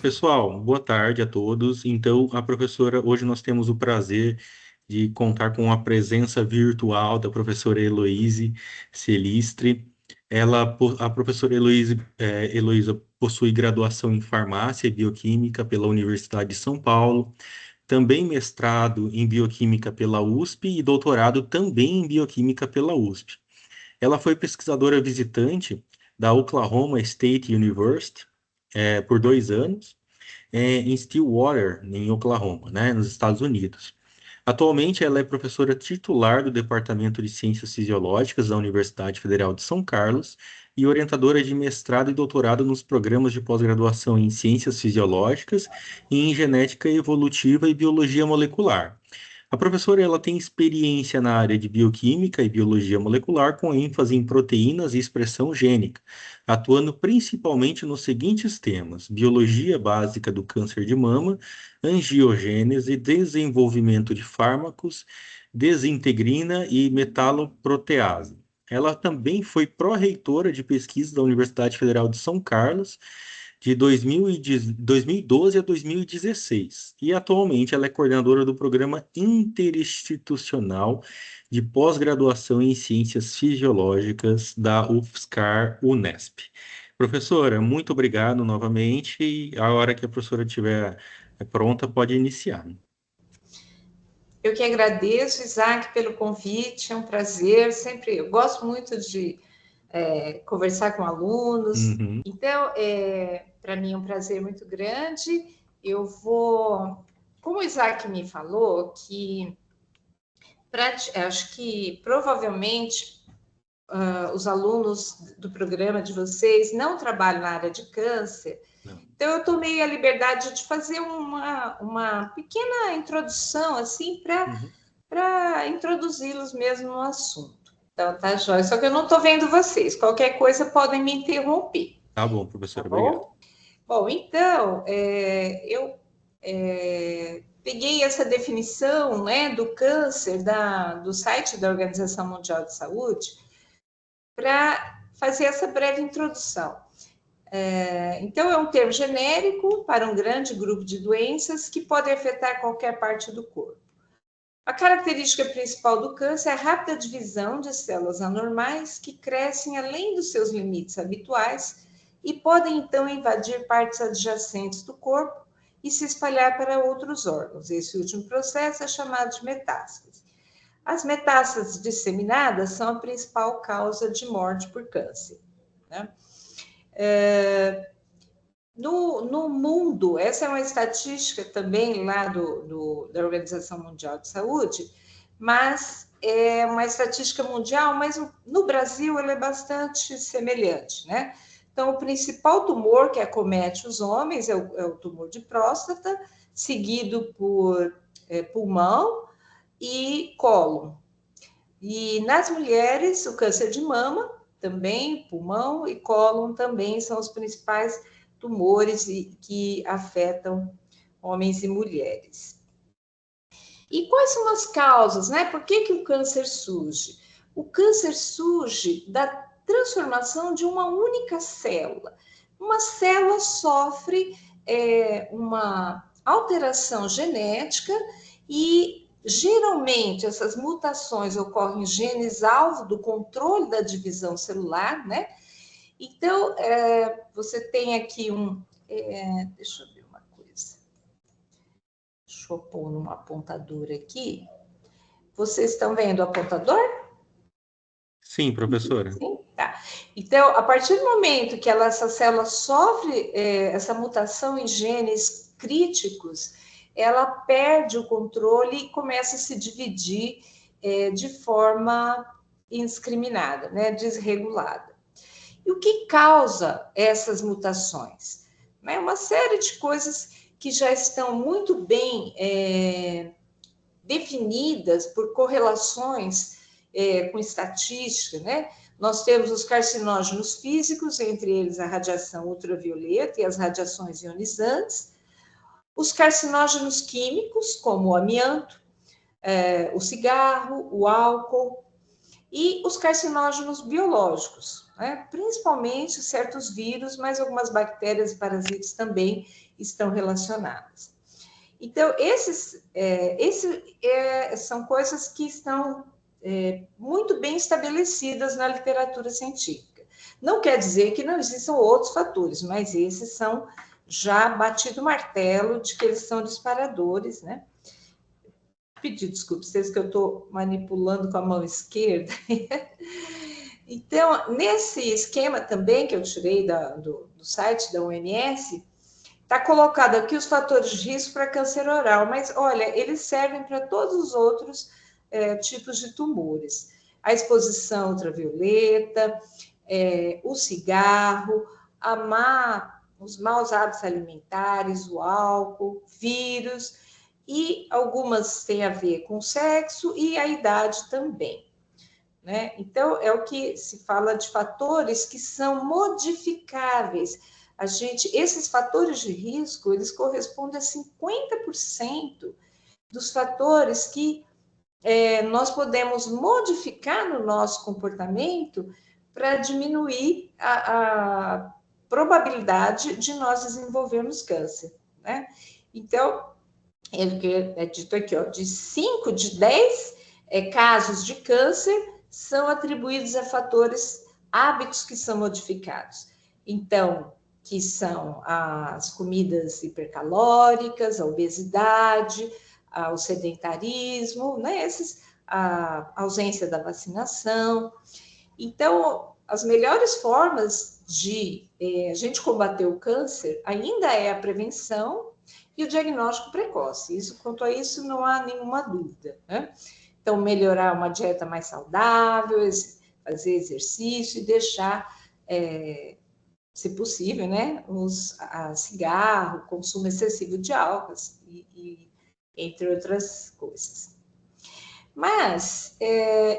Pessoal, boa tarde a todos. Então, a professora, hoje nós temos o prazer de contar com a presença virtual da professora Heloíse Celistre. A professora Heloísa possui graduação em farmácia e bioquímica pela Universidade de São Paulo, também mestrado em bioquímica pela USP e doutorado também em bioquímica pela USP. Ela foi pesquisadora visitante da Oklahoma State University, por 2 anos em Stillwater, em Oklahoma, né, nos Estados Unidos. Atualmente, ela é professora titular do Departamento de Ciências Fisiológicas da Universidade Federal de São Carlos e orientadora de mestrado e doutorado nos programas de pós-graduação em Ciências Fisiológicas e em Genética Evolutiva e Biologia Molecular. A professora ela tem experiência na área de bioquímica e biologia molecular, com ênfase em proteínas e expressão gênica, atuando principalmente nos seguintes temas: biologia básica do câncer de mama, angiogênese, desenvolvimento de fármacos, desintegrina e metaloprotease. Ela também foi pró-reitora de pesquisa da Universidade Federal de São Carlos de 2012 a 2016. E atualmente ela é coordenadora do Programa Interinstitucional de Pós-Graduação em Ciências Fisiológicas da UFSCar-Unesp. Professora, muito obrigado novamente e a hora que a professora estiver pronta, pode iniciar. Eu que agradeço, Isaac, pelo convite, é um prazer, sempre, eu gosto muito de conversar com alunos, então, para mim é um prazer muito grande, como o Isaac me falou, acho que provavelmente os alunos do programa de vocês não trabalham na área de câncer, então eu tomei a liberdade de fazer uma pequena introdução, assim, para introduzi-los mesmo no assunto. Então, tá, Joia? Só que eu não estou vendo vocês. Qualquer coisa podem me interromper. Tá bom, professora, tá bom? obrigado. Bom, então, eu peguei essa definição, né, do câncer do site da Organização Mundial de Saúde para fazer essa breve introdução. Então, é um termo genérico para um grande grupo de doenças que podem afetar qualquer parte do corpo. A característica principal do câncer é a rápida divisão de células anormais que crescem além dos seus limites habituais e podem, então, invadir partes adjacentes do corpo e se espalhar para outros órgãos. Esse último processo é chamado de metástase. As metástases disseminadas são a principal causa de morte por câncer, né? No mundo, essa é uma estatística também lá da Organização Mundial de Saúde, mas é uma estatística mundial, mas no Brasil ela é bastante semelhante, né? Então, o principal tumor que acomete os homens é o tumor de próstata, seguido por pulmão e cólon. E nas mulheres, o câncer de mama, também pulmão e cólon também são os principais tumores que afetam homens e mulheres. E quais são as causas, né? Por que o câncer surge? O câncer surge da transformação de uma única célula. Uma célula sofre uma alteração genética e geralmente essas mutações ocorrem em genes-alvo do controle da divisão celular, né? Então, você tem aqui deixa eu ver uma coisa. Deixa eu pôr num apontador aqui. Vocês estão vendo o apontador? Sim, professora. Sim, tá. Então, a partir do momento que essa célula sofre essa mutação em genes críticos, ela perde o controle e começa a se dividir de forma indiscriminada, né, desregulada. E o que causa essas mutações? É uma série de coisas que já estão muito bem definidas por correlações com estatística, né? Nós temos os carcinógenos físicos, entre eles a radiação ultravioleta e as radiações ionizantes, os carcinógenos químicos, como o amianto, o cigarro, o álcool, e os carcinógenos biológicos, né? Principalmente certos vírus, mas algumas bactérias e parasitas também estão relacionadas. Então, são coisas que estão muito bem estabelecidas na literatura científica. Não quer dizer que não existam outros fatores, mas esses são já batido o martelo de que eles são disparadores, né? Pedir desculpa, vocês que eu estou manipulando com a mão esquerda. Então, nesse esquema também que eu tirei do site da OMS, está colocado aqui os fatores de risco para câncer oral, mas olha, eles servem para todos os outros tipos de tumores. A exposição ultravioleta, o cigarro, os maus hábitos alimentares, o álcool, vírus, e algumas têm a ver com o sexo e a idade também. Né? Então, é o que se fala de fatores que são modificáveis. Esses fatores de risco, eles correspondem a 50% dos fatores que nós podemos modificar no nosso comportamento para diminuir a probabilidade de nós desenvolvermos câncer. Né? Então, é dito aqui, ó, de 5 de 10 casos de câncer são atribuídos a hábitos que são modificados. Então, que são as comidas hipercalóricas, a obesidade, o sedentarismo, né? A ausência da vacinação. Então, as melhores formas de a gente combater o câncer ainda é a prevenção e o diagnóstico precoce. Quanto a isso, não há nenhuma dúvida, né? Então, melhorar uma dieta mais saudável, fazer exercício e deixar, se possível, né, cigarro, consumo excessivo de álcool, entre outras coisas. Mas,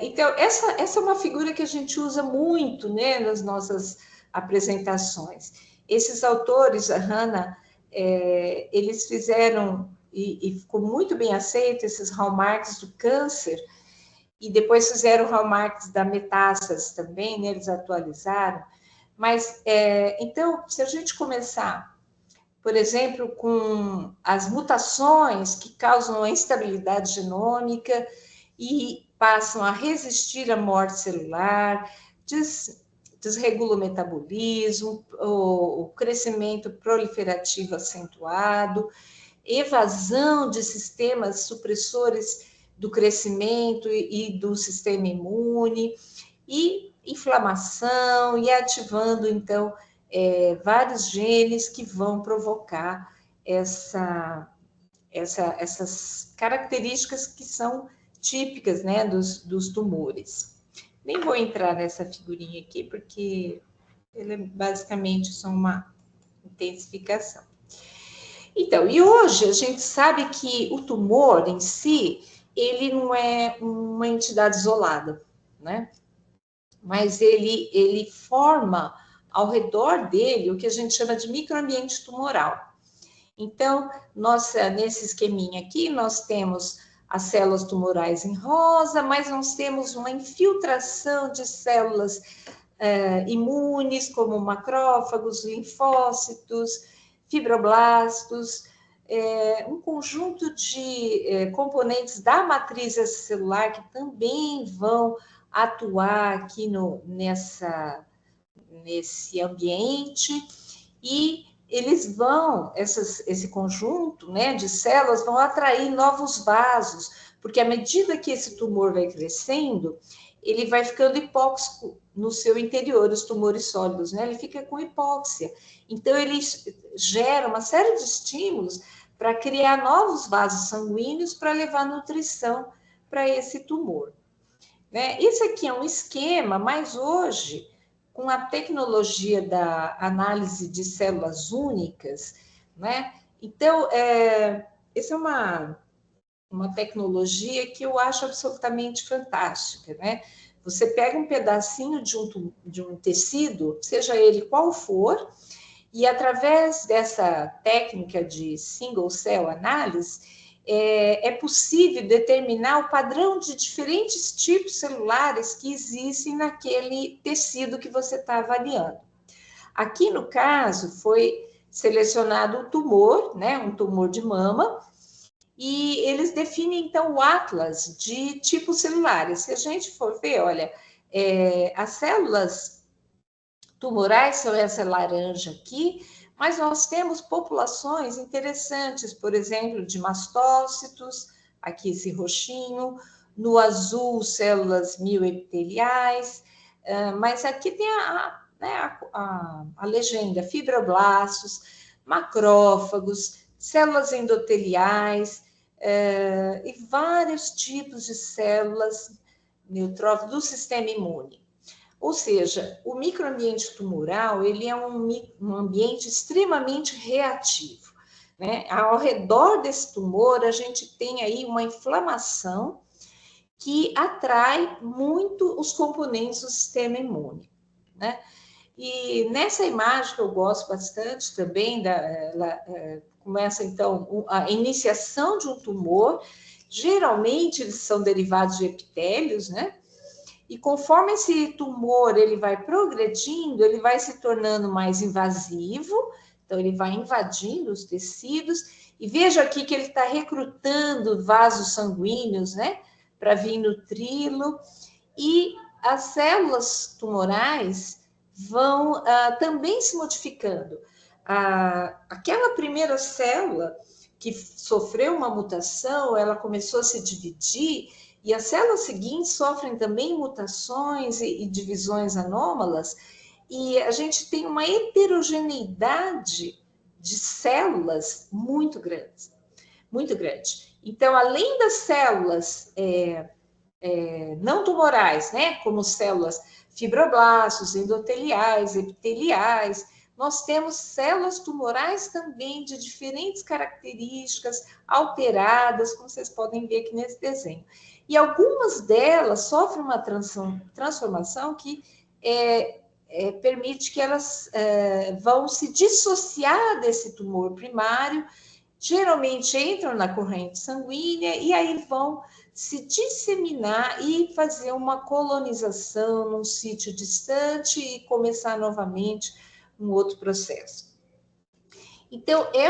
então, essa é uma figura que a gente usa muito, né, nas nossas apresentações. Esses autores, a Hannah, eles fizeram, e ficou muito bem aceito, esses hallmarks do câncer, e depois fizeram hallmarks da metástase também, né, eles atualizaram. Mas, então, se a gente começar, por exemplo, com as mutações que causam a instabilidade genômica e passam a resistir à morte celular, desregula o metabolismo, o crescimento proliferativo acentuado, evasão de sistemas supressores do crescimento e do sistema imune, e inflamação, e ativando, então, vários genes que vão provocar essas características que são típicas, né, dos tumores. Nem vou entrar nessa figurinha aqui, porque ele é basicamente só uma intensificação. Então, e hoje a gente sabe que o tumor em si, ele não é uma entidade isolada, né? Mas ele forma ao redor dele o que a gente chama de microambiente tumoral. Então, nesse esqueminha aqui, nós temos as células tumorais em rosa, mas nós temos uma infiltração de células imunes, como macrófagos, linfócitos, fibroblastos, um conjunto de componentes da matriz celular que também vão atuar aqui nesse ambiente, e eles esse conjunto, né, de células vão atrair novos vasos, porque à medida que esse tumor vai crescendo, ele vai ficando hipóxico no seu interior, os tumores sólidos, né? Ele fica com hipóxia. Então, ele gera uma série de estímulos para criar novos vasos sanguíneos para levar nutrição para esse tumor. Né? Esse aqui é um esquema, mas hoje, com a tecnologia da análise de células únicas, né? Então, essa é uma tecnologia que eu acho absolutamente fantástica, né? Você pega um pedacinho de um tecido, seja ele qual for, e através dessa técnica de single cell análise, é possível determinar o padrão de diferentes tipos celulares que existem naquele tecido que você está avaliando. Aqui, no caso, foi selecionado o tumor, né, um tumor de mama, e eles definem, então, o atlas de tipos celulares. Se a gente for ver, olha, as células tumorais são essa laranja aqui, mas nós temos populações interessantes, por exemplo, de mastócitos, aqui esse roxinho, no azul, células mioepiteliais, mas aqui tem a legenda, fibroblastos, macrófagos, células endoteliais, e vários tipos de células neutrófilas do sistema imune. Ou seja, o microambiente tumoral, ele é um ambiente extremamente reativo, né? Ao redor desse tumor, a gente tem aí uma inflamação que atrai muito os componentes do sistema imune, né? E nessa imagem que eu gosto bastante também, começa então a iniciação de um tumor, geralmente eles são derivados de epitélios, né? E conforme esse tumor ele vai progredindo, ele vai se tornando mais invasivo, então ele vai invadindo os tecidos, e veja aqui que ele está recrutando vasos sanguíneos, né, para vir nutri-lo, e as células tumorais vão também se modificando. Aquela primeira célula que sofreu uma mutação, ela começou a se dividir, e as células seguintes sofrem também mutações e divisões anômalas, e a gente tem uma heterogeneidade de células muito grande, muito grande. Então, além das células não tumorais, né, como células fibroblastos, endoteliais, epiteliais, nós temos células tumorais também de diferentes características, alteradas, como vocês podem ver aqui nesse desenho. E algumas delas sofrem uma transformação que permite que elas vão se dissociar desse tumor primário, geralmente entram na corrente sanguínea e aí vão se disseminar e fazer uma colonização num sítio distante e começar novamente um outro processo. Então, é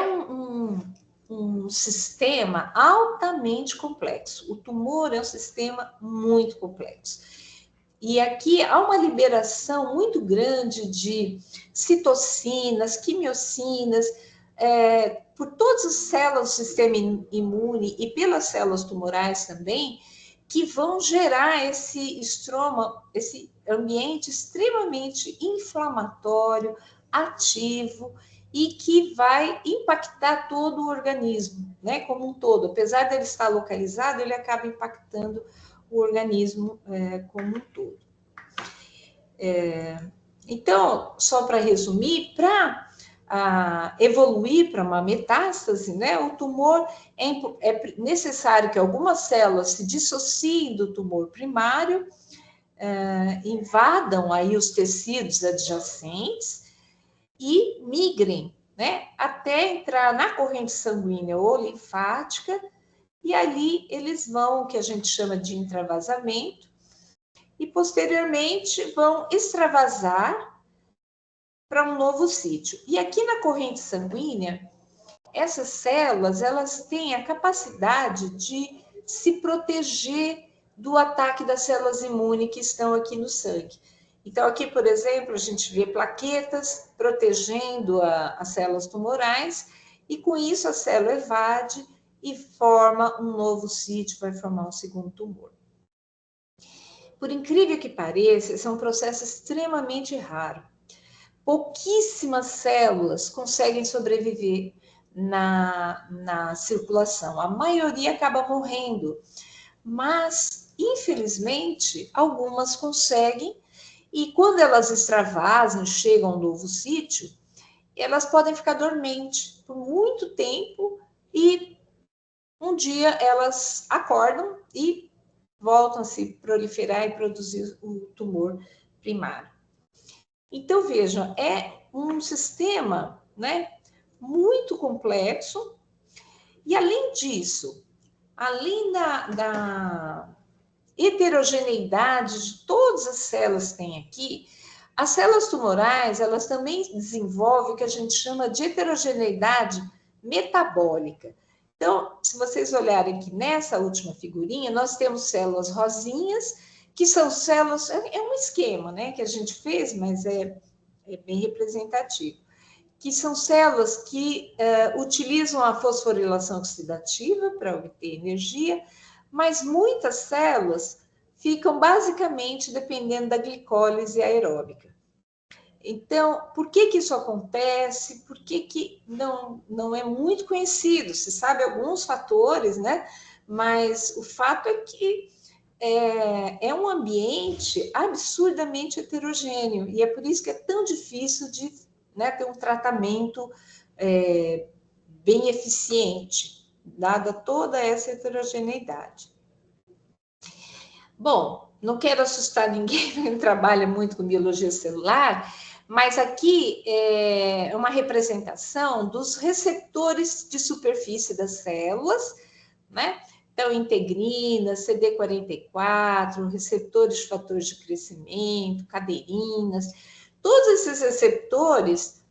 um sistema altamente complexo. O tumor é um sistema muito complexo. E aqui há uma liberação muito grande de citocinas, quimiocinas, por todas as células do sistema imune e pelas células tumorais também, que vão gerar esse estroma, esse ambiente extremamente inflamatório, ativo, e que vai impactar todo o organismo, né, como um todo. Apesar dele estar localizado, ele acaba impactando o organismo como um todo. Então, só para resumir, para evoluir para uma metástase, né, o tumor é necessário que algumas células se dissociem do tumor primário, invadam aí os tecidos adjacentes e migrem, né, até entrar na corrente sanguínea ou linfática, e ali eles vão, o que a gente chama de intravasamento, e posteriormente vão extravasar para um novo sítio. E aqui na corrente sanguínea, essas células, elas têm a capacidade de se proteger do ataque das células imunes que estão aqui no sangue. Então, aqui, por exemplo, a gente vê plaquetas protegendo as células tumorais, e com isso a célula evade e forma um novo sítio, vai formar um segundo tumor. Por incrível que pareça, esse é um processo extremamente raro. Pouquíssimas células conseguem sobreviver na circulação. A maioria acaba morrendo, mas, infelizmente, algumas conseguem, e quando elas extravasam, chegam a um novo sítio, elas podem ficar dormentes por muito tempo e um dia elas acordam e voltam a se proliferar e produzir o tumor primário. Então, vejam, é um sistema, né, muito complexo, e além disso, além da heterogeneidade de todas as células que tem aqui, As células tumorais, elas também desenvolvem o que a gente chama de heterogeneidade metabólica. Então, se vocês olharem aqui nessa última figurinha, nós temos células rosinhas, que são células, é um esquema, né, que a gente fez, mas é bem representativo, que são células que utilizam a fosforilação oxidativa para obter energia, mas muitas células ficam basicamente dependendo da glicólise aeróbica. Então, por que isso acontece? Por que não é muito conhecido? Se sabe alguns fatores, né? Mas o fato é que é um ambiente absurdamente heterogêneo, e é por isso que é tão difícil de, né, ter um tratamento bem eficiente, dada toda essa heterogeneidade. Bom, não quero assustar ninguém que trabalha muito com biologia celular, mas aqui é uma representação dos receptores de superfície das células, né? Então, integrina, CD44, receptores de fatores de crescimento, cadeirinas, todos esses receptores,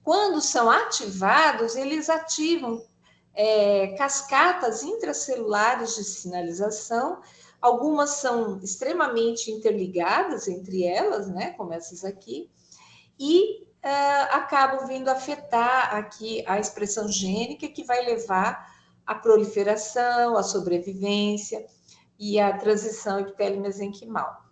quando são ativados, eles ativam cascatas intracelulares de sinalização. Algumas são extremamente interligadas entre elas, né, como essas aqui, e acabam vindo afetar aqui a expressão gênica, que vai levar à proliferação, à sobrevivência e à transição epitélio-mesenquimal.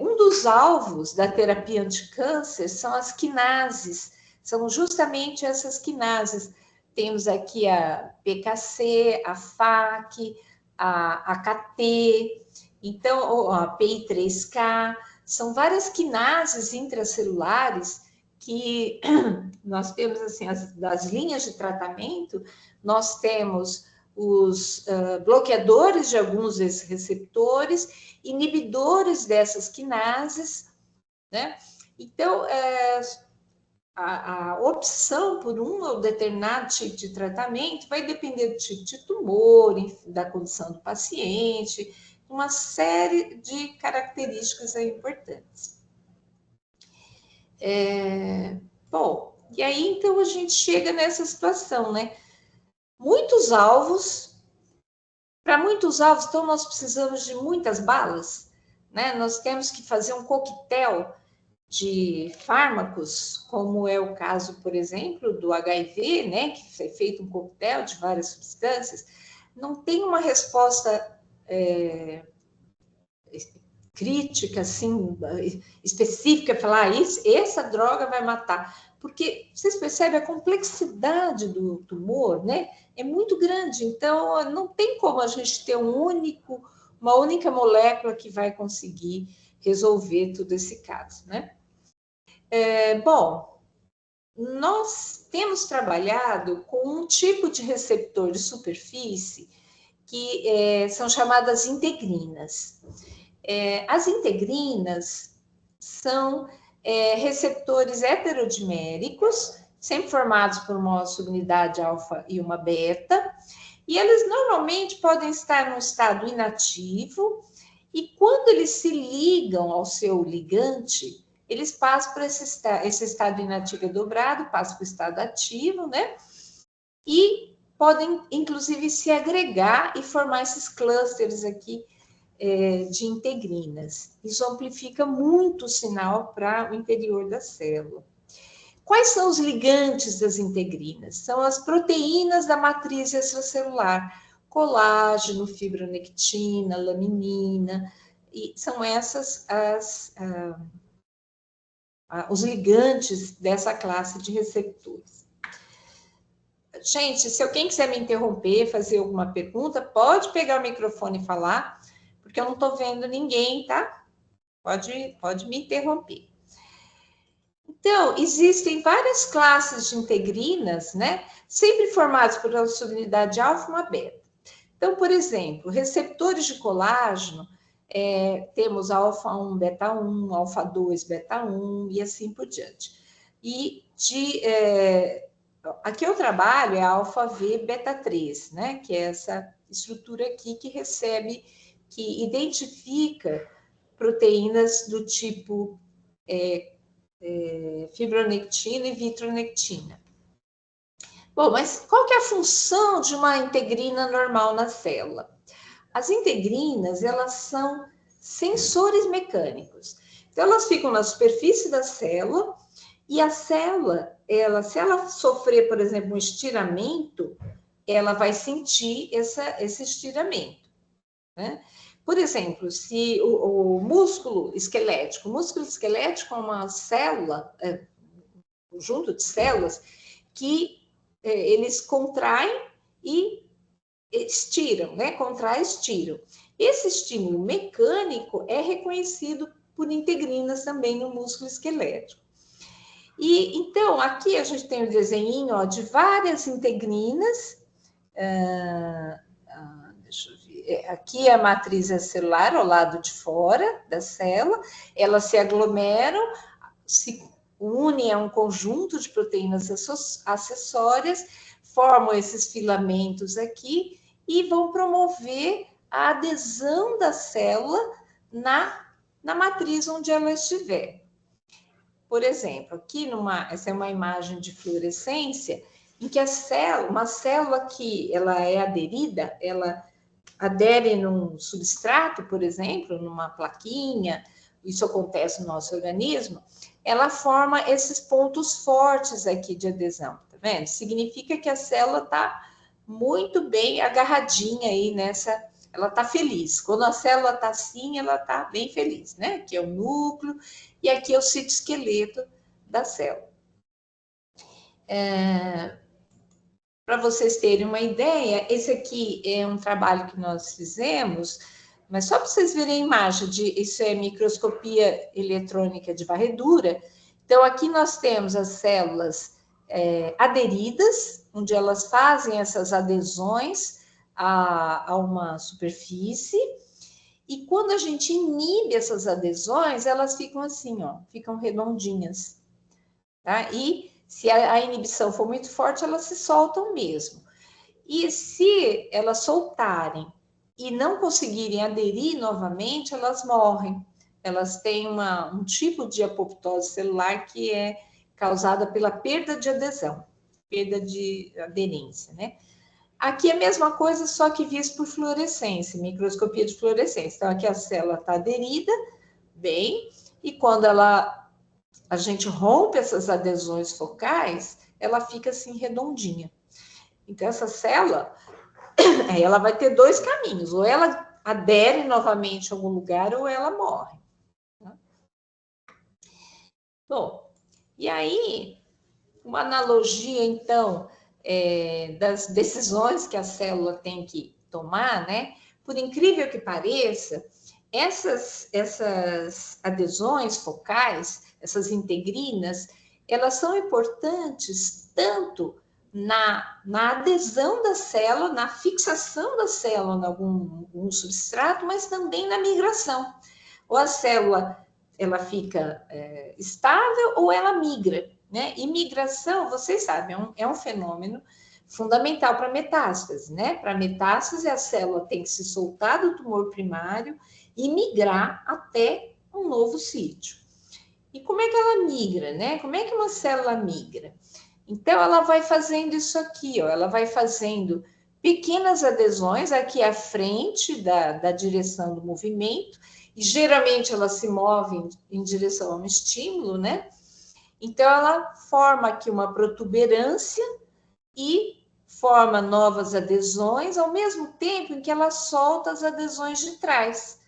Um dos alvos da terapia anticâncer são as quinases, são justamente essas quinases. Temos aqui a PKC, a FAK, a AKT, então a PI3K, são várias quinases intracelulares que nós temos, assim, das linhas de tratamento, nós temos os bloqueadores de alguns desses receptores, inibidores dessas quinases, né? Então, a opção por um ou determinado tipo de tratamento vai depender do tipo de tumor, da condição do paciente, uma série de características aí importantes. Bom, e aí então a gente chega nessa situação, né? Muitos alvos, para muitos alvos, então nós precisamos de muitas balas, né? Nós temos que fazer um coquetel de fármacos, como é o caso, por exemplo, do HIV, né, que é feito um coquetel de várias substâncias, não tem uma resposta crítica, assim, específica, falar essa droga vai matar, porque vocês percebem a complexidade do tumor, né? É muito grande, então não tem como a gente ter uma única molécula que vai conseguir resolver todo esse caso, né? Bom, nós temos trabalhado com um tipo de receptor de superfície que são chamadas integrinas. As integrinas são receptores heterodiméricos, sempre formados por uma subunidade alfa e uma beta, e eles normalmente podem estar num estado inativo, e quando eles se ligam ao seu ligante, eles passam por esse estado inativo dobrado, passam para o estado ativo, né? E podem, inclusive, se agregar e formar esses clusters aqui de integrinas. Isso amplifica muito o sinal para o interior da célula. Quais são os ligantes das integrinas? São as proteínas da matriz extracelular, colágeno, fibronectina, laminina, e são essas os ligantes dessa classe de receptores. Gente, se alguém quiser me interromper, fazer alguma pergunta, pode pegar o microfone e falar, porque eu não estou vendo ninguém, tá? Pode me interromper. Então, existem várias classes de integrinas, né? Sempre formadas por uma subunidade alfa e uma beta. Então, por exemplo, receptores de colágeno, temos alfa-1, beta-1, alfa-2, beta-1 e assim por diante. E aqui eu trabalho é alfa-V, beta-3, né? Que é essa estrutura aqui que identifica proteínas do tipo fibronectina e vitronectina. Bom, mas qual que é a função de uma integrina normal na célula? As integrinas, elas são sensores mecânicos. Então, elas ficam na superfície da célula e a célula, se ela sofrer, por exemplo, um estiramento, ela vai sentir esse estiramento, né? Por exemplo, se o músculo esquelético é uma célula, um conjunto de células que eles contraem e estiram, né? Contraem e estiram. Esse estímulo mecânico é reconhecido por integrinas também no músculo esquelético. E então, aqui a gente tem um desenho de várias integrinas. Deixa eu ver. Aqui é a matriz celular ao lado de fora da célula. Elas se aglomeram, se unem a um conjunto de proteínas acessórias, formam esses filamentos aqui e vão promover a adesão da célula na matriz onde ela estiver. Por exemplo, aqui essa é uma imagem de fluorescência em que uma célula que ela é aderida, ela adere num substrato, por exemplo, numa plaquinha, isso acontece no nosso organismo, ela forma esses pontos fortes aqui de adesão, tá vendo? Significa que a célula está muito bem agarradinha aí ela está feliz. Quando a célula está assim, ela está bem feliz, né? Aqui é o núcleo e aqui é o citoesqueleto da célula. Para vocês terem uma ideia, esse aqui é um trabalho que nós fizemos, mas só para vocês verem a imagem, isso é microscopia eletrônica de varredura. Então, aqui nós temos as células aderidas, onde elas fazem essas adesões a uma superfície, e quando a gente inibe essas adesões, elas ficam assim, ficam redondinhas, tá? E se a inibição for muito forte, elas se soltam mesmo. E se elas soltarem e não conseguirem aderir novamente, elas morrem. Elas têm um tipo de apoptose celular que é causada pela perda de adesão, perda de aderência, né? Aqui é a mesma coisa, só que visto por fluorescência, microscopia de fluorescência. Então, aqui a célula está aderida, bem, e quando a gente rompe essas adesões focais, ela fica assim redondinha. Então, essa célula, ela vai ter dois caminhos, ou ela adere novamente a algum lugar, ou ela morre. Bom, e aí, uma analogia, então, das decisões que a célula tem que tomar, né? Por incrível que pareça, essas adesões focais, essas integrinas, elas são importantes tanto na adesão da célula, na fixação da célula em algum substrato, mas também na migração. Ou a célula ela fica estável ou ela migra, né? E migração, vocês sabem, é um fenômeno fundamental para metástase, né? Para metástase, a célula tem que se soltar do tumor primário e migrar até um novo sítio. E como é que ela migra, né? Como é que uma célula migra? Então, ela vai fazendo isso aqui, ela vai fazendo pequenas adesões aqui à frente da direção do movimento, e geralmente ela se move em direção a um estímulo, né? Então, ela forma aqui uma protuberância e forma novas adesões, ao mesmo tempo em que ela solta as adesões de trás.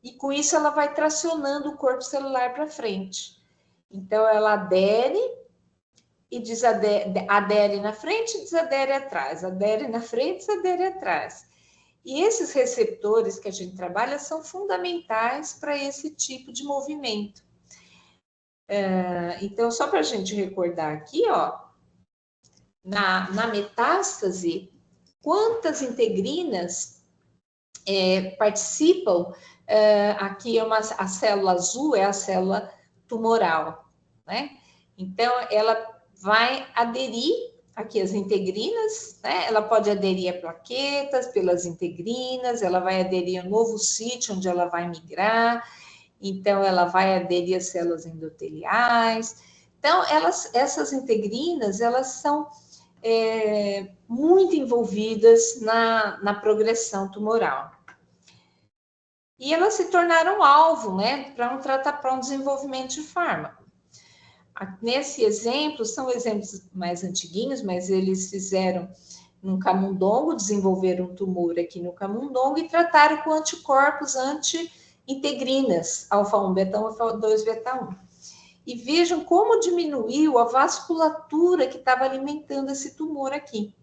E com isso, ela vai tracionando o corpo celular para frente. Então, ela adere e adere na frente e desadere atrás, adere na frente e desadere atrás. E esses receptores que a gente trabalha são fundamentais para esse tipo de movimento. Então, só para a gente recordar aqui, na metástase, quantas integrinas participam? Aqui a célula azul é a célula tumoral, né? Então, ela vai aderir aqui as integrinas, né? Ela pode aderir a plaquetas pelas integrinas, ela vai aderir a um novo sítio onde ela vai migrar, então ela vai aderir às células endoteliais. Então, essas integrinas, elas são muito envolvidas na progressão tumoral. E elas se tornaram alvo, né, para um desenvolvimento de fármaco. Nesse exemplo, são exemplos mais antiguinhos, mas eles fizeram no camundongo, desenvolveram um tumor aqui no camundongo e trataram com anticorpos anti-integrinas, alfa-1 beta-1, alfa-2 beta-1. E vejam como diminuiu a vasculatura que estava alimentando esse tumor aqui.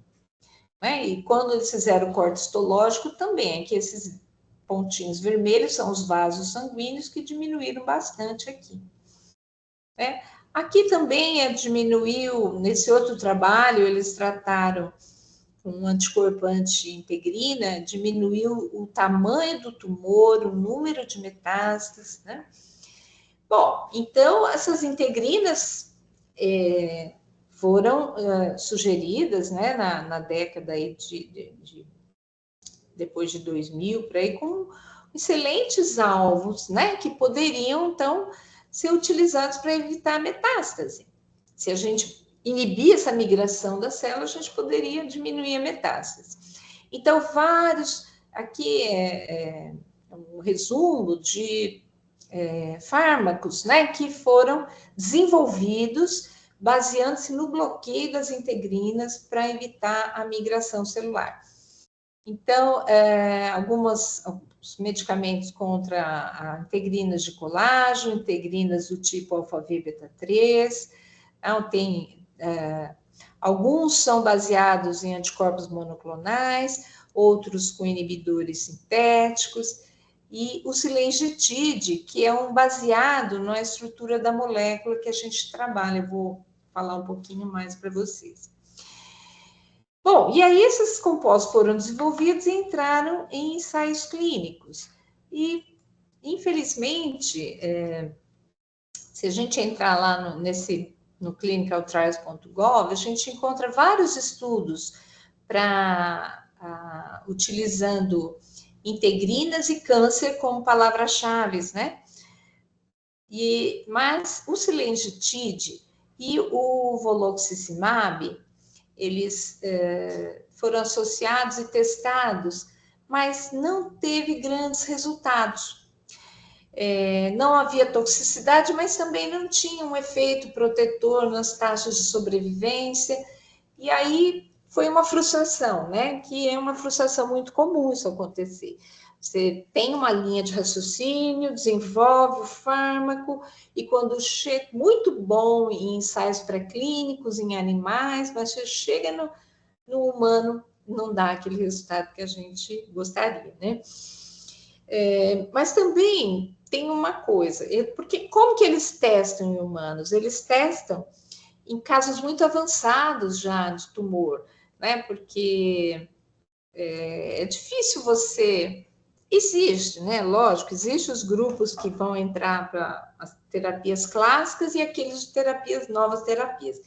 Né? E quando eles fizeram o corte histológico também, aqui esses pontinhos vermelhos são os vasos sanguíneos que diminuíram bastante aqui. Né? Aqui também diminuiu, nesse outro trabalho, eles trataram com um anticorpo anti-integrina, diminuiu o tamanho do tumor, o número de metástases, né? Bom, então, essas integrinas foram sugeridas, né, na década aí depois de 2000, por aí, com excelentes alvos, né, que poderiam, então, ser utilizados para evitar a metástase. Se a gente inibir essa migração da célula, a gente poderia diminuir a metástase. Então, aqui é um resumo de fármacos, né, que foram desenvolvidos baseando-se no bloqueio das integrinas para evitar a migração celular. Então, alguns medicamentos contra integrinas de colágeno, integrinas do tipo alfa-V beta-3, alguns são baseados em anticorpos monoclonais, outros com inibidores sintéticos, e o silengitide, que é um baseado na estrutura da molécula que a gente trabalha. Eu vou falar um pouquinho mais para vocês. Bom, e aí esses compostos foram desenvolvidos e entraram em ensaios clínicos. E, infelizmente, se a gente entrar lá no clinicaltrials.gov, a gente encontra vários estudos utilizando integrinas e câncer como palavras-chave, né? Mas o silengitide e o voloxizumab, eles foram associados e testados, mas não teve grandes resultados. Não havia toxicidade, mas também não tinha um efeito protetor nas taxas de sobrevivência, e aí foi uma frustração, né? Que é uma frustração muito comum isso acontecer. Você tem uma linha de raciocínio, desenvolve o fármaco, e quando chega, muito bom em ensaios pré-clínicos, em animais, mas você chega no humano, não dá aquele resultado que a gente gostaria, né? Mas também tem uma coisa, porque como que eles testam em humanos? Eles testam em casos muito avançados já de tumor, né? Porque é difícil você... Existe, né? Lógico, existem os grupos que vão entrar para as terapias clássicas e aqueles de novas terapias.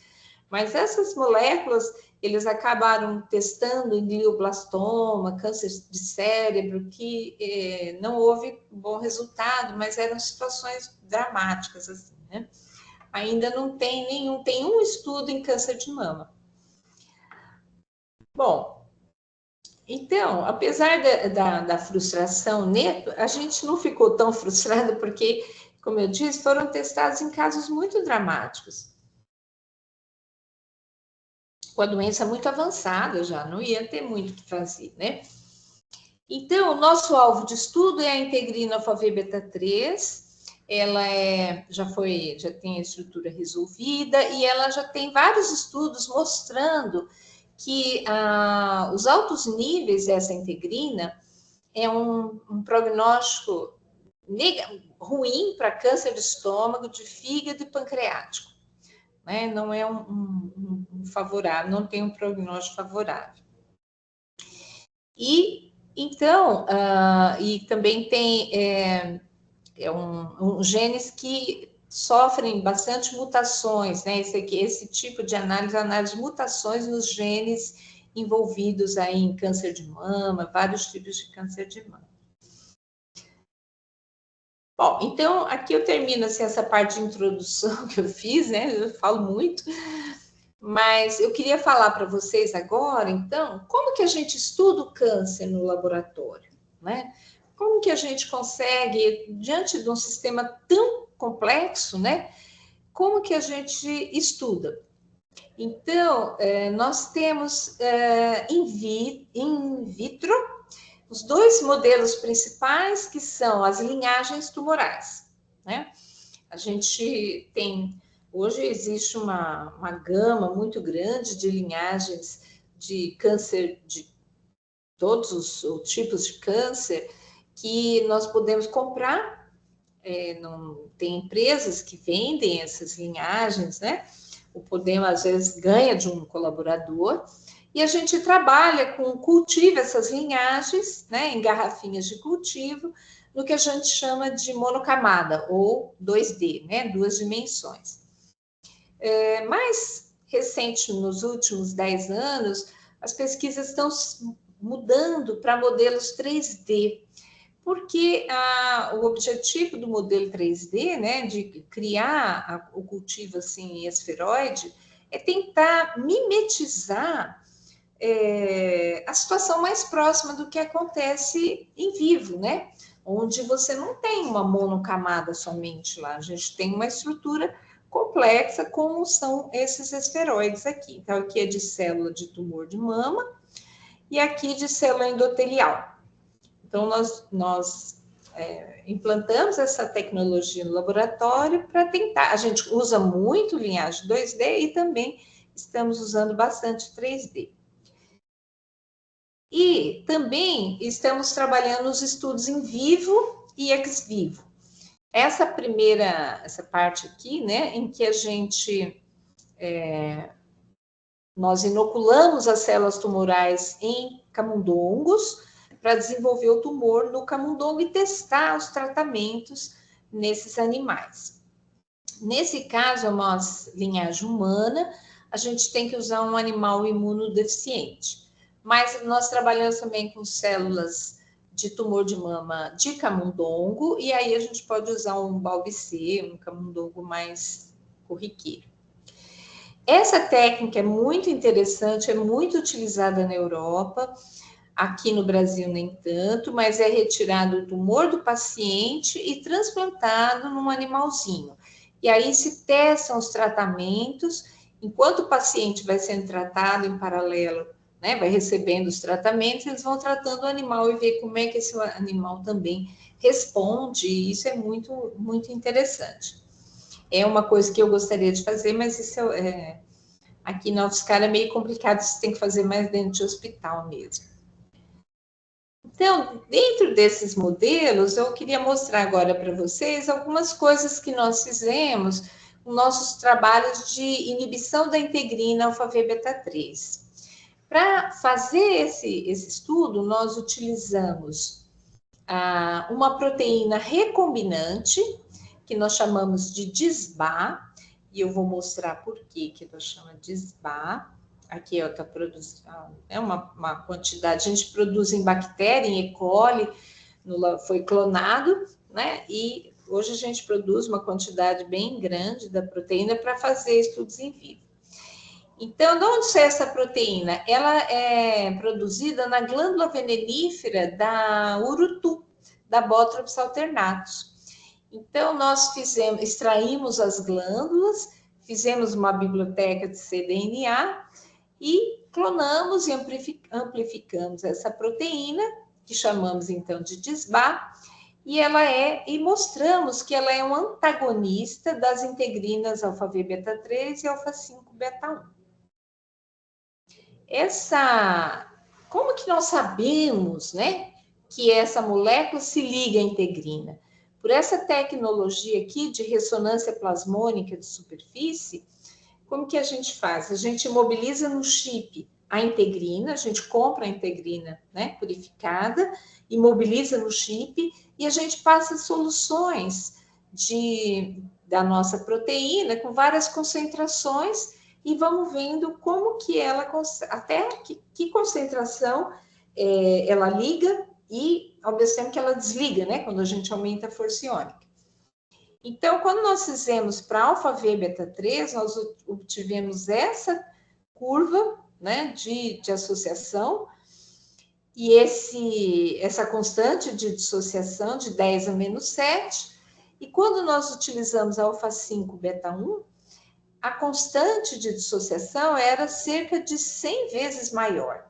Mas essas moléculas, eles acabaram testando em glioblastoma, câncer de cérebro, que não houve bom resultado, mas eram situações dramáticas, assim, né? Ainda não tem tem um estudo em câncer de mama. Bom, então, apesar da frustração a gente não ficou tão frustrado porque, como eu disse, foram testados em casos muito dramáticos. Com a doença muito avançada já, não ia ter muito o que fazer, né? Então, o nosso alvo de estudo é a integrina alfa-V beta-3, ela já tem a estrutura resolvida e ela já tem vários estudos mostrando que os altos níveis dessa integrina é um prognóstico ruim para câncer de estômago, de fígado e pancreático, né? Não é favorável, não tem um prognóstico favorável. E então, e também tem genes que sofrem bastante mutações, né? Esse tipo de análise de mutações nos genes envolvidos aí em câncer de mama, vários tipos de câncer de mama. Bom, então aqui eu termino assim, essa parte de introdução que eu fiz, né? Eu falo muito, mas eu queria falar para vocês agora, então, como que a gente estuda o câncer no laboratório, né? Como que a gente consegue, diante de um sistema tão complexo, né? Como que a gente estuda? Então, nós temos in vitro os dois modelos principais, que são as linhagens tumorais, né? A gente tem, hoje existe uma gama muito grande de linhagens de câncer, de todos os tipos de câncer, que nós podemos comprar. Não, tem empresas que vendem essas linhagens, né? O Podemos, às vezes, ganha de um colaborador, e a gente trabalha com, cultiva essas linhagens, né, em garrafinhas de cultivo, no que a gente chama de monocamada, ou 2D, né, duas dimensões. Mais recente, nos últimos 10 anos, as pesquisas estão mudando para modelos 3D, porque o objetivo do modelo 3D, né, de criar o cultivo assim esferoide, é tentar mimetizar a situação mais próxima do que acontece em vivo, né? Onde você não tem uma monocamada somente lá, a gente tem uma estrutura complexa, como são esses esferoides aqui. Então, aqui é de célula de tumor de mama e aqui de célula endotelial. Então, nós implantamos essa tecnologia no laboratório para tentar. A gente usa muito linhagem 2D e também estamos usando bastante 3D. E também estamos trabalhando os estudos em vivo e ex vivo. Essa parte aqui, né, em que a gente nós inoculamos as células tumorais em camundongos para desenvolver o tumor no camundongo e testar os tratamentos nesses animais. Nesse caso, é uma linhagem humana, a gente tem que usar um animal imunodeficiente. Mas nós trabalhamos também com células de tumor de mama de camundongo, e aí a gente pode usar um balbicê, um camundongo mais corriqueiro. Essa técnica é muito interessante, é muito utilizada na Europa, aqui no Brasil nem tanto, mas é retirado o tumor do paciente e transplantado num animalzinho. E aí se testam os tratamentos, enquanto o paciente vai sendo tratado em paralelo, né, vai recebendo os tratamentos, eles vão tratando o animal e ver como é que esse animal também responde, e isso é muito, muito interessante. É uma coisa que eu gostaria de fazer, mas isso aqui na UFSCar é meio complicado, você tem que fazer mais dentro de hospital mesmo. Então, dentro desses modelos, eu queria mostrar agora para vocês algumas coisas que nós fizemos com nossos trabalhos de inibição da integrina alfa-V beta-3. Para fazer esse estudo, nós utilizamos uma proteína recombinante, que nós chamamos de DISBA, e eu vou mostrar por que nós chamamos de DISBA. Aqui está produzindo, é uma quantidade, a gente produz em bactéria, em E. coli, foi clonado, né? E hoje a gente produz uma quantidade bem grande da proteína para fazer estudos em vivo. Então, de onde sai essa proteína? Ela é produzida na glândula venenífera da urutu, da Botrops alternatus. Então, nós extraímos as glândulas, fizemos uma biblioteca de cDNA e clonamos e amplificamos essa proteína, que chamamos então de DISBA, e mostramos que ela é um antagonista das integrinas alfa-V beta-3 e alfa-5 beta-1. Como que nós sabemos, né, que essa molécula se liga à integrina? Por essa tecnologia aqui de ressonância plasmônica de superfície, como que a gente faz? A gente imobiliza no chip a integrina, a gente compra a integrina, né, purificada, imobiliza no chip e a gente passa soluções da nossa proteína com várias concentrações e vamos vendo como que ela, até que concentração ela liga e ao mesmo tempo que ela desliga, né, quando a gente aumenta a força iônica. Então, quando nós fizemos para alfa-V beta-3, nós obtivemos essa curva, né, de associação, e essa constante de dissociação de 10 a menos 7, e quando nós utilizamos a alfa-5 beta-1, a constante de dissociação era cerca de 100 vezes maior.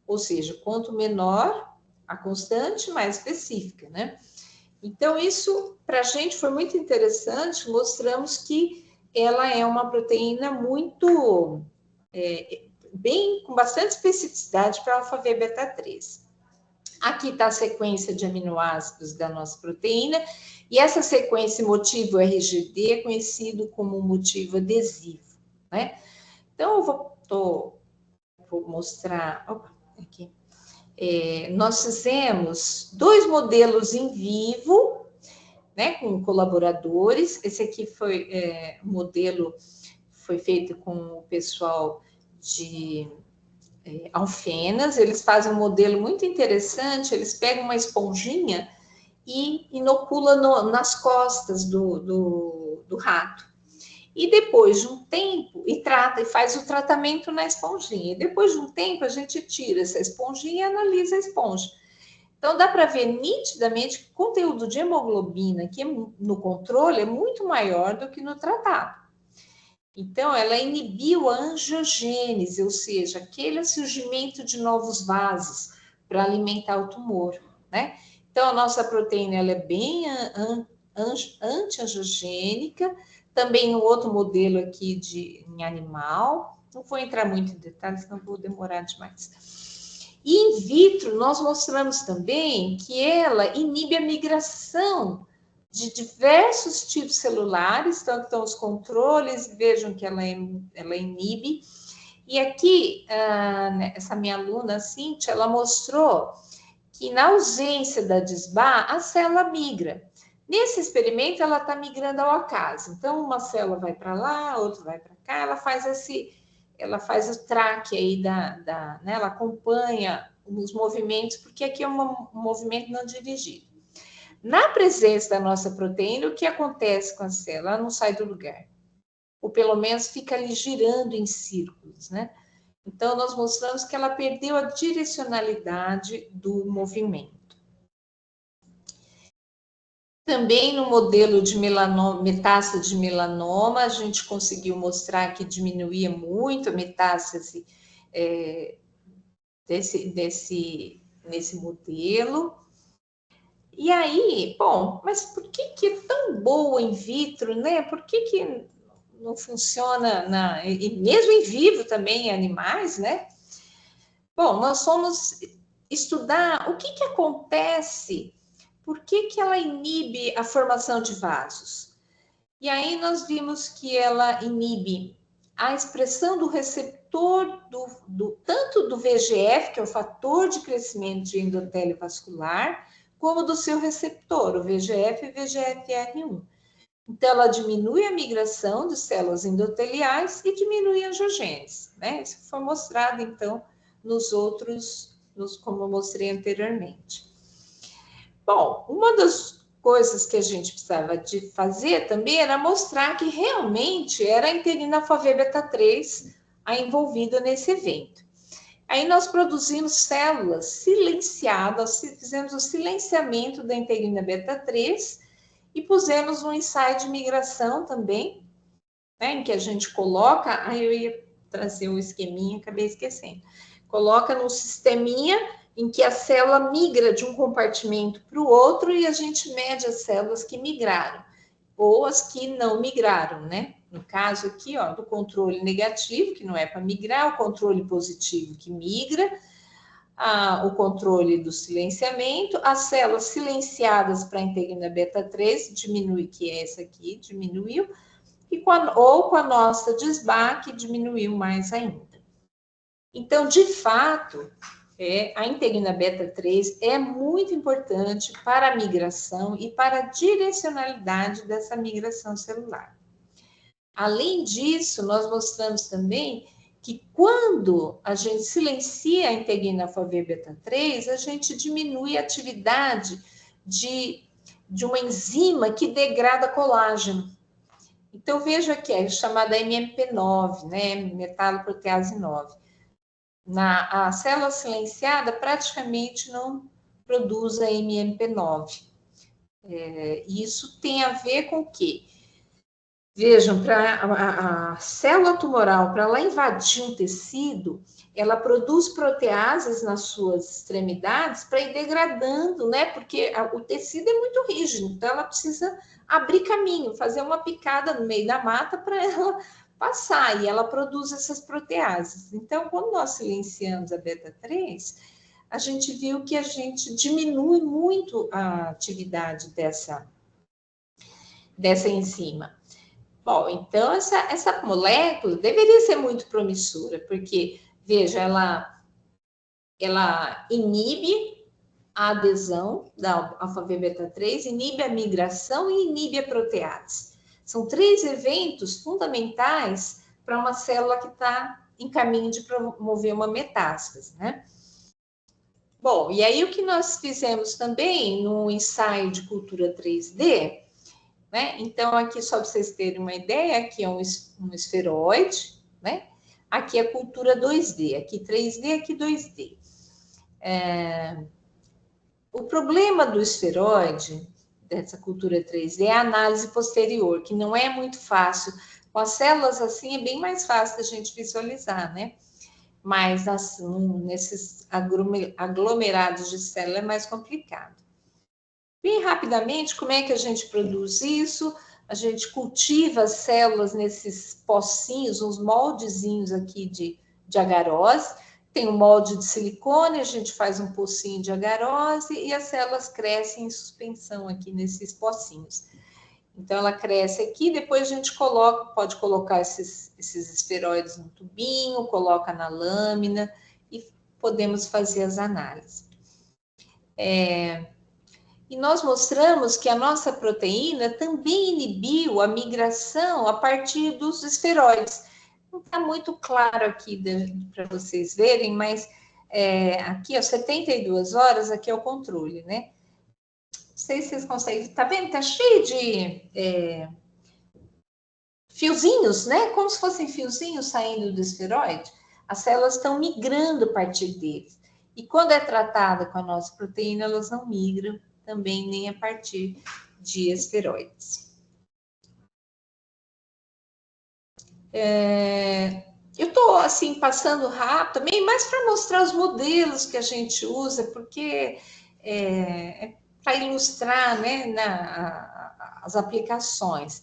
Ou seja, quanto menor a constante, mais específica, né? Então, isso para a gente foi muito interessante, mostramos que ela é uma proteína muito, com bastante especificidade para alfa-V beta-3. Aqui está a sequência de aminoácidos da nossa proteína, e essa sequência motivo RGD é conhecido como motivo adesivo, né? Então, eu vou mostrar, aqui. Nós fizemos 2 modelos em vivo, né, com colaboradores. Esse aqui foi um modelo, foi feito com o pessoal de Alfenas. Eles fazem um modelo muito interessante, eles pegam uma esponjinha e inoculam nas costas do rato. E depois de um tempo, e faz o tratamento na esponjinha. E depois de um tempo, a gente tira essa esponjinha e analisa a esponja. Então, dá para ver nitidamente que o conteúdo de hemoglobina aqui no controle é muito maior do que no tratado. Então, ela inibiu a angiogênese, ou seja, aquele surgimento de novos vasos para alimentar o tumor, né? Então, a nossa proteína ela é bem anti-angiogênica, também no outro modelo aqui em animal. Não vou entrar muito em detalhes, senão vou demorar demais. E in vitro, nós mostramos também que ela inibe a migração de diversos tipos celulares, então estão os controles, vejam que ela inibe. E aqui, essa minha aluna, Cíntia, ela mostrou que na ausência da DISBA, a célula migra. Nesse experimento, ela está migrando ao acaso. Então, uma célula vai para lá, outra vai para cá, ela faz o track aí né? Ela acompanha os movimentos, porque aqui é um movimento não dirigido. Na presença da nossa proteína, o que acontece com a célula? Ela não sai do lugar. Ou pelo menos fica ali girando em círculos, né? Então, nós mostramos que ela perdeu a direcionalidade do movimento. Também no modelo de metástase de melanoma, a gente conseguiu mostrar que diminuía muito a metástase nesse modelo. E aí, bom, mas por que é tão boa in vitro, né? Por que não funciona e mesmo em vivo também em animais, né? Bom, nós fomos estudar o que acontece, por que ela inibe a formação de vasos. E aí nós vimos que ela inibe a expressão do receptor tanto do VEGF, que é o fator de crescimento de endotélio vascular, como do seu receptor, o VEGF e VEGFR1. Então, ela diminui a migração de células endoteliais e diminui a angiogênese, né? Isso foi mostrado, então, como eu mostrei anteriormente. Bom, uma das coisas que a gente precisava de fazer também era mostrar que realmente era a integrina alfa-V beta-3 a envolvida nesse evento. Aí nós produzimos células silenciadas, fizemos o silenciamento da integrina beta-3 e pusemos um ensaio de migração também, né, em que a gente coloca, aí eu ia trazer um esqueminha, acabei esquecendo, coloca num sisteminha em que a célula migra de um compartimento para o outro e a gente mede as células que migraram, ou as que não migraram, né? No caso aqui, ó, do controle negativo, que não é para migrar, o controle positivo que migra, o controle do silenciamento, as células silenciadas para a integrina beta-3, diminui, que é essa aqui, diminuiu, ou com a nossa DISBA, que diminuiu mais ainda. Então, de fato, a integrina beta-3 é muito importante para a migração e para a direcionalidade dessa migração celular. Além disso, nós mostramos também que quando a gente silencia a integrina alfa-V beta-3, a gente diminui a atividade de de uma enzima que degrada colágeno. Então, veja aqui, é chamada MMP9, né? Metaloprotease 9. A célula silenciada praticamente não produz a MMP9. Isso tem a ver com o quê? Vejam, para a célula tumoral, para ela invadir um tecido, ela produz proteases nas suas extremidades para ir degradando, né? Porque o tecido é muito rígido, então ela precisa abrir caminho, fazer uma picada no meio da mata para ela passar, e ela produz essas proteases. Então, quando nós silenciamos a beta-3, a gente viu que a gente diminui muito a atividade dessa enzima. Bom, então essa molécula deveria ser muito promissora, porque, veja, ela inibe a adesão da alfa-V beta-3, inibe a migração e inibe a protease. São 3 eventos fundamentais para uma célula que está em caminho de promover uma metástase, né? Bom, e aí o que nós fizemos também no ensaio de cultura 3D, né? Então, aqui, só para vocês terem uma ideia, aqui é um esferoide, né? Aqui é cultura 2D, aqui 3D, aqui 2D. O problema do esferoide, dessa cultura 3D, é a análise posterior, que não é muito fácil. Com as células assim, é bem mais fácil da gente visualizar, né? Mas nesses aglomerados de célula é mais complicado. Bem rapidamente, como é que a gente produz isso? A gente cultiva as células nesses pocinhos, uns moldezinhos aqui de agarose. Tem um molde de silicone, a gente faz um pocinho de agarose e as células crescem em suspensão aqui nesses pocinhos. Então, ela cresce aqui, depois a gente pode colocar esses esferoides no tubinho, coloca na lâmina e podemos fazer as análises. E nós mostramos que a nossa proteína também inibiu a migração a partir dos esferoides. Não está muito claro aqui para vocês verem, mas aqui, ó, 72 horas, aqui é o controle, né? Não sei se vocês conseguem. Tá vendo? Tá cheio de fiozinhos, né? Como se fossem fiozinhos saindo do esferoide. As células estão migrando a partir deles. E quando é tratada com a nossa proteína, elas não migram também nem a partir de esferoides. Eu estou assim passando rápido também, mais para mostrar os modelos que a gente usa, porque para ilustrar, né, as aplicações.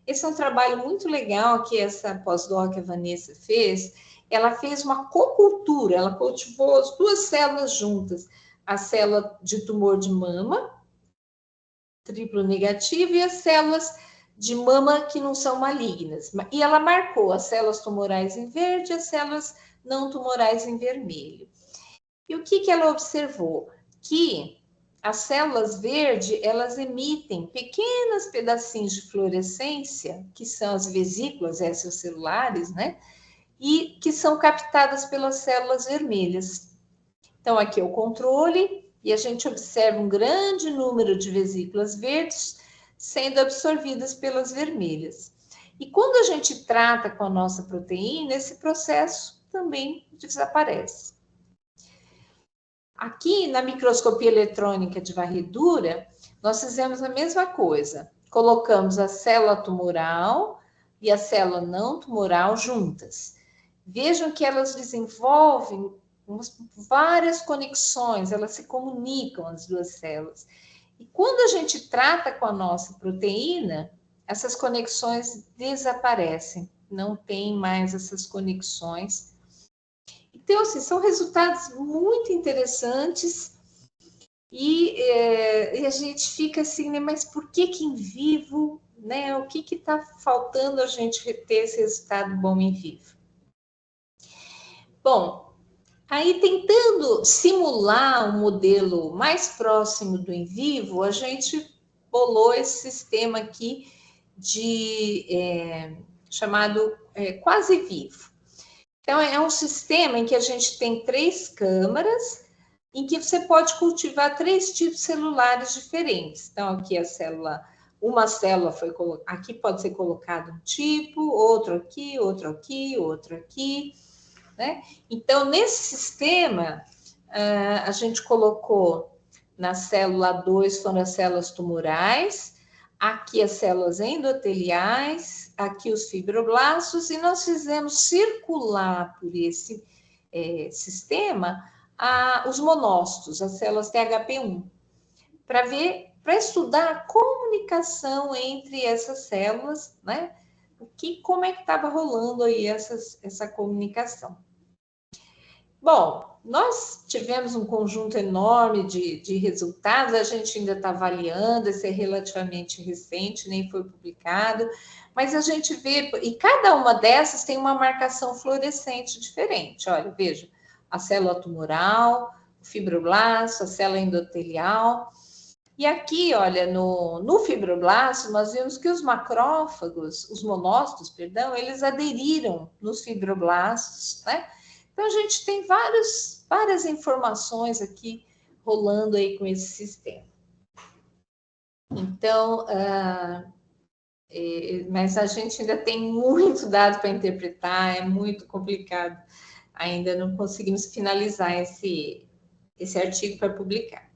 Esse é um trabalho muito legal que essa pós-doc, a Vanessa, fez. Ela fez uma cocultura, ela cultivou as 2 células juntas, a célula de tumor de mama, triplo negativo, e as células de mama que não são malignas. E ela marcou as células tumorais em verde e as células não tumorais em vermelho. E o que ela observou? Que as células verde, elas emitem pequenos pedacinhos de fluorescência, que são as vesículas extracelulares, né? E que são captadas pelas células vermelhas. Então, aqui é o controle, e a gente observa um grande número de vesículas verdes sendo absorvidas pelas vermelhas. E quando a gente trata com a nossa proteína, esse processo também desaparece. Aqui, na microscopia eletrônica de varredura, nós fizemos a mesma coisa. Colocamos a célula tumoral e a célula não tumoral juntas. Vejam que elas desenvolvem várias conexões, elas se comunicam, as 2 células. E quando a gente trata com a nossa proteína, essas conexões desaparecem, não tem mais essas conexões. Então, assim, são resultados muito interessantes e a gente fica assim, né, mas por que em vivo, né? O que está faltando a gente ter esse resultado bom em vivo? Bom, aí tentando simular um modelo mais próximo do em vivo, a gente bolou esse sistema aqui chamado quase vivo. Então, é um sistema em que a gente tem 3 câmaras, em que você pode cultivar 3 tipos celulares diferentes. Então, aqui a célula, uma célula foi colocada, aqui pode ser colocado um tipo, outro aqui, outro aqui, outro aqui, né? Então, nesse sistema, a gente colocou na célula 2 foram as células tumorais, aqui as células endoteliais, aqui os fibroblastos, e nós fizemos circular por esse sistema os monócitos, as células THP1, para estudar a comunicação entre essas células, né? Como é que estava rolando aí essa comunicação. Bom, nós tivemos um conjunto enorme de resultados, a gente ainda está avaliando, esse é relativamente recente, nem foi publicado, mas a gente vê, e cada uma dessas tem uma marcação fluorescente diferente. Olha, veja, a célula tumoral, o fibroblasto, a célula endotelial. E aqui, olha, no fibroblasto, nós vimos que os macrófagos, os monócitos, perdão, eles aderiram nos fibroblastos, né? Então, a gente tem várias informações aqui rolando aí com esse sistema. Então, mas a gente ainda tem muito dado para interpretar, é muito complicado. Ainda não conseguimos finalizar esse artigo para publicar.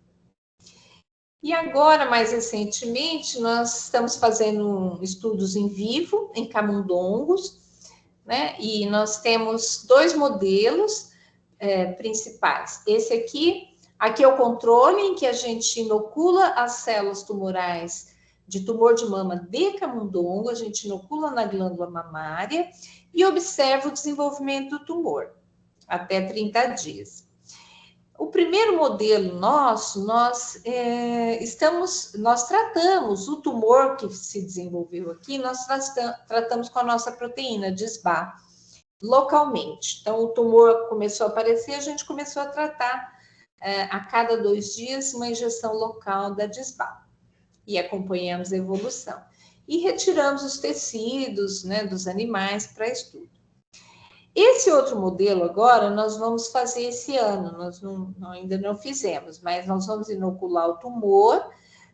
E agora, mais recentemente, nós estamos fazendo estudos em vivo, em camundongos, né? E nós temos 2 modelos principais. Esse aqui é o controle, em que a gente inocula as células tumorais de tumor de mama de camundongo, a gente inocula na glândula mamária e observa o desenvolvimento do tumor até 30 dias. O primeiro modelo nosso, nós tratamos o tumor que se desenvolveu aqui, nós tratamos com a nossa proteína DISBA localmente. Então, o tumor começou a aparecer, a gente começou a tratar a cada 2 dias uma injeção local da DISBA e acompanhamos a evolução. E retiramos os tecidos, né, dos animais para estudo. Esse outro modelo agora nós vamos fazer esse ano, nós ainda não fizemos, mas nós vamos inocular o tumor,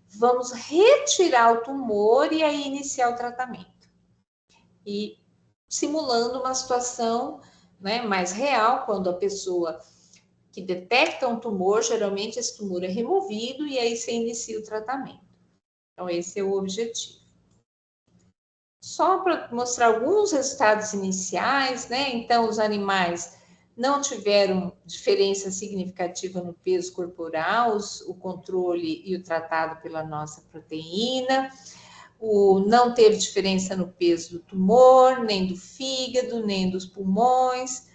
vamos retirar o tumor e aí iniciar o tratamento. E simulando uma situação, né, mais real, quando a pessoa que detecta um tumor, geralmente esse tumor é removido e aí você inicia o tratamento. Então, esse é o objetivo. Só para mostrar alguns resultados iniciais, né? Então, os animais não tiveram diferença significativa no peso corporal, o controle e o tratado pela nossa proteína. Não teve diferença no peso do tumor, nem do fígado, nem dos pulmões.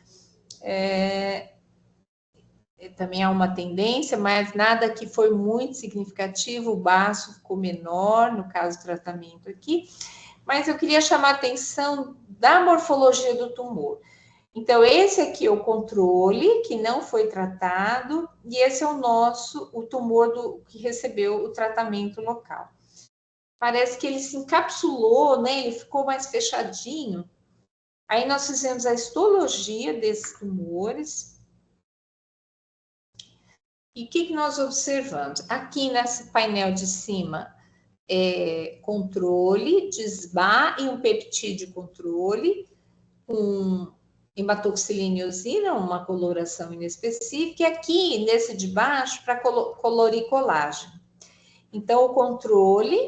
Também há uma tendência, mas nada que foi muito significativo. O baço ficou menor, no caso do tratamento aqui. Mas eu queria chamar a atenção da morfologia do tumor. Então, esse aqui é o controle, que não foi tratado, e esse é o tumor que recebeu o tratamento local. Parece que ele se encapsulou, né? Ele ficou mais fechadinho. Aí nós fizemos a histologia desses tumores. E o que nós observamos? Aqui nesse painel de cima, controle, DISBA e um peptídeo controle, com hematoxilina e eosina, uma coloração inespecífica, e aqui, nesse de baixo, para colorir colágeno. Então, o controle,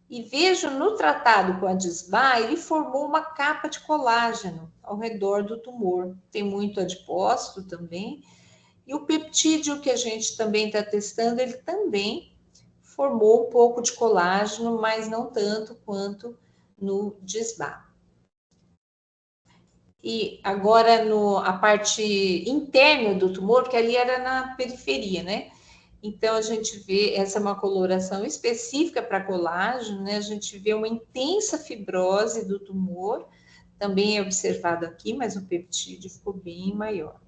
e vejo no tratado com a DISBA, ele formou uma capa de colágeno ao redor do tumor. Tem muito adipócito também, e o peptídeo que a gente também está testando, ele também formou um pouco de colágeno, mas não tanto quanto no DISBA. E agora a parte interna do tumor, porque ali era na periferia, né? Então a gente vê, essa é uma coloração específica para colágeno, né? A gente vê uma intensa fibrose do tumor, também é observado aqui, mas o peptídeo ficou bem maior.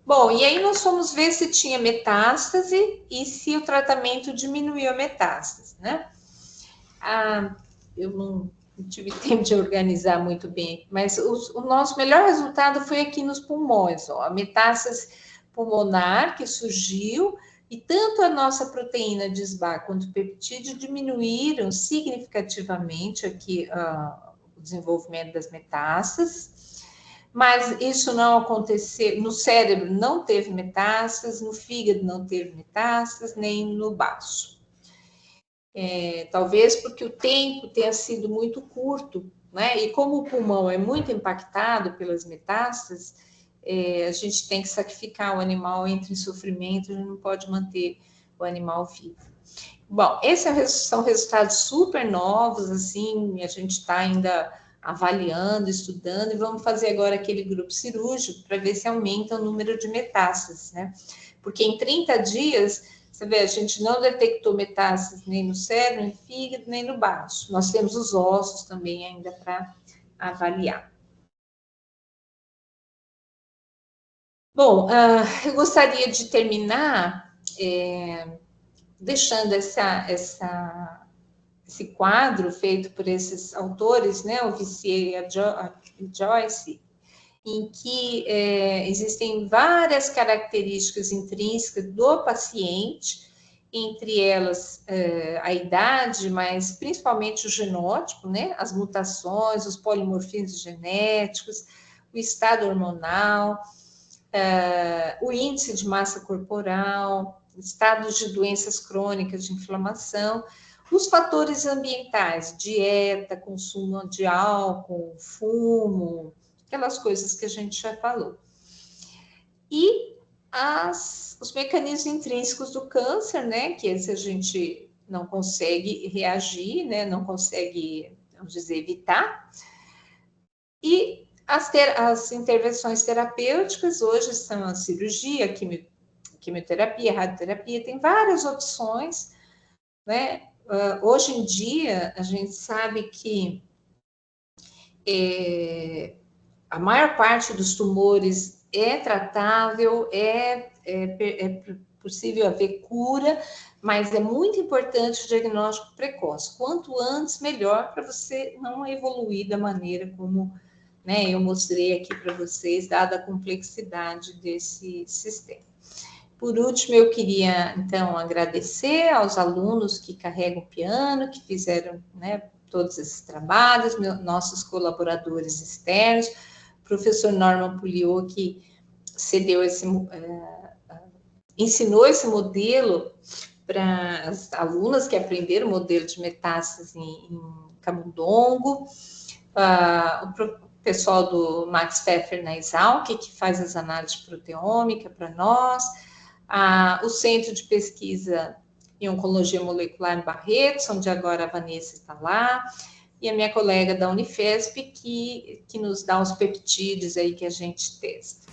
Bom, e aí nós fomos ver se tinha metástase e se o tratamento diminuiu a metástase, né? Eu não tive tempo de organizar muito bem, mas o nosso melhor resultado foi aqui nos pulmões, ó. A metástase pulmonar que surgiu, e tanto a nossa proteína de SBA quanto o peptídeo diminuíram significativamente aqui o desenvolvimento das metástases, mas isso não aconteceu, no cérebro não teve metástases, no fígado não teve metástases, nem no baço. Talvez porque o tempo tenha sido muito curto, né? E como o pulmão é muito impactado pelas metástases, a gente tem que sacrificar o animal, entra em sofrimento, a gente não pode manter o animal vivo. Bom, esses são resultados super novos, assim, a gente está ainda avaliando, estudando, e vamos fazer agora aquele grupo cirúrgico para ver se aumenta o número de metástases, né? Porque em 30 dias, você vê, a gente não detectou metástases nem no cérebro, nem no fígado, nem no baço. Nós temos os ossos também ainda para avaliar. Bom, eu gostaria de terminar deixando esse quadro feito por esses autores, né, o Vissier e a Joyce, em que existem várias características intrínsecas do paciente, entre elas a idade, mas principalmente o genótipo, né, as mutações, os polimorfismos genéticos, o estado hormonal, o índice de massa corporal, estados de doenças crônicas de inflamação, os fatores ambientais, dieta, consumo de álcool, fumo, aquelas coisas que a gente já falou. E os mecanismos intrínsecos do câncer, né, que esse a gente não consegue reagir, né, não consegue, vamos dizer, evitar. E as intervenções terapêuticas hoje são a cirurgia, quimioterapia, radioterapia, tem várias opções, né? Hoje em dia, a gente sabe que a maior parte dos tumores é tratável, é possível haver cura, mas é muito importante o diagnóstico precoce. Quanto antes, melhor, para você não evoluir da maneira como, né, eu mostrei aqui para vocês, dada a complexidade desse sistema. Por último, eu queria, então, agradecer aos alunos que carregam o piano, que fizeram, né, todos esses trabalhos, nossos colaboradores externos, o professor Norman Puliot, que ensinou esse modelo para as alunas que aprenderam o modelo de metástase em camundongo, o pessoal do Max Pfeffer na Exalc, que faz as análises proteômica para nós, o Centro de Pesquisa em Oncologia Molecular em Barretos, onde agora a Vanessa está lá, e a minha colega da Unifesp, que nos dá os peptídeos aí que a gente testa.